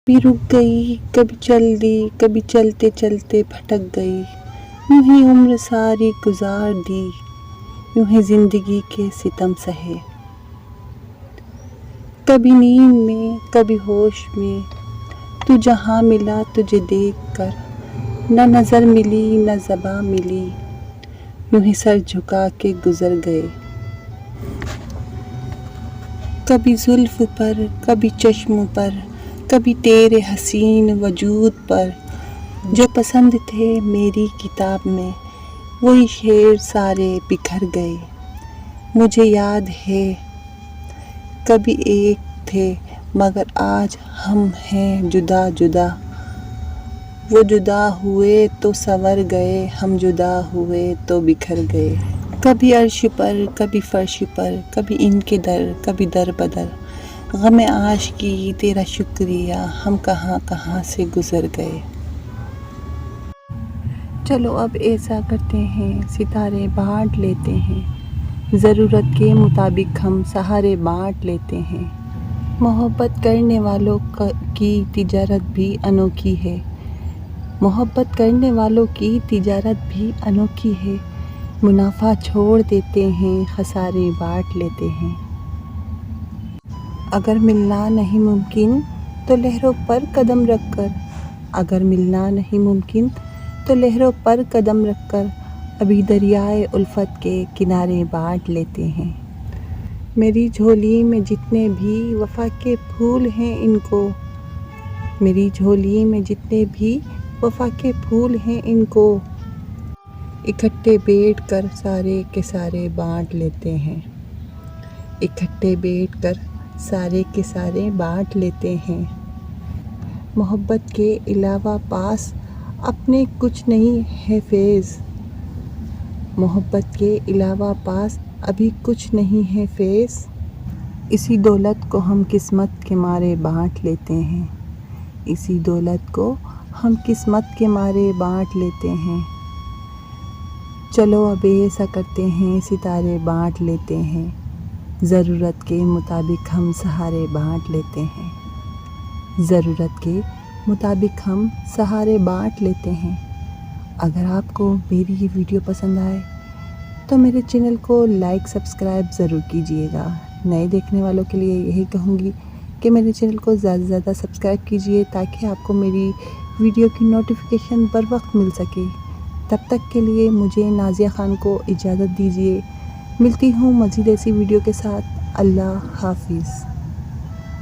کبھی رک گئی، کبھی چل دی، کبھی چلتے چلتے پھٹک گئی، یوں ہی عمر ساری گزار دی، یوں ہی زندگی کے ستم سہے۔ کبھی نیند میں، کبھی ہوش میں، تو جہاں ملا تجھے دیکھ کر، نہ نظر ملی نہ زباں ملی، یوں ہی سر جھکا کے گزر گئے۔ کبھی زلف پر، کبھی چشم پر، کبھی تیرے حسین وجود پر، جو پسند تھے میری کتاب میں، وہی شعر سارے بکھر گئے۔ مجھے یاد ہے کبھی ایک تھے مگر آج ہم ہیں جدا جدا، وہ جدا ہوئے تو سنور گئے، ہم جدا ہوئے تو بکھر گئے۔ کبھی عرش پر، کبھی فرش پر، کبھی ان کے در، کبھی در بدر، غم عاشقی تیرا شکریہ، ہم کہاں کہاں سے گزر گئے۔ چلو اب ایسا کرتے ہیں، ستارے بانٹ لیتے ہیں، ضرورت کے مطابق ہم سہارے بانٹ لیتے ہیں۔ محبت کرنے والوں کی تجارت بھی انوکھی ہے، محبت کرنے والوں کی تجارت بھی انوکھی ہے، منافع چھوڑ دیتے ہیں، خسارے بانٹ لیتے ہیں۔ اگر ملنا نہیں ممکن تو لہروں پر قدم رکھ کر، اگر ملنا نہیں ممکن تو لہروں پر قدم رکھ کر، ابھی دریائے الفت کے کنارے بانٹ لیتے ہیں۔ میری جھولی میں جتنے بھی وفا کے پھول ہیں ان کو، میری جھولی میں جتنے بھی وفا کے پھول ہیں ان کو، اکٹھے بیٹھ کر سارے کے سارے بانٹ لیتے ہیں، اکٹھے بیٹھ کر سارے کے سارے بانٹ لیتے ہیں۔ محبت کے علاوہ پاس اپنے کچھ نہیں ہے فیض، محبت کے علاوہ پاس ابھی کچھ نہیں ہے فیض، اسی دولت کو ہم قسمت کے مارے بانٹ لیتے ہیں، اسی دولت کو ہم قسمت کے مارے بانٹ لیتے ہیں۔ چلو اب ایسا کرتے ہیں، ستارے بانٹ لیتے ہیں، ضرورت کے مطابق ہم سہارے بانٹ لیتے ہیں، ضرورت کے مطابق ہم سہارے بانٹ لیتے ہیں۔ اگر آپ کو میری یہ ویڈیو پسند آئے تو میرے چینل کو لائک سبسکرائب ضرور کیجیے گا۔ نئے دیکھنے والوں کے لیے یہی کہوں گی کہ میرے چینل کو زیادہ سے زیادہ سبسکرائب کیجیے تاکہ آپ کو میری ویڈیو کی نوٹیفیکیشن بر وقت مل سکے۔ تب تک کے لیے مجھے نازیہ خان کو اجازت دیجیے، ملتی ہوں مزید ایسی ویڈیو کے ساتھ۔ اللہ حافظ۔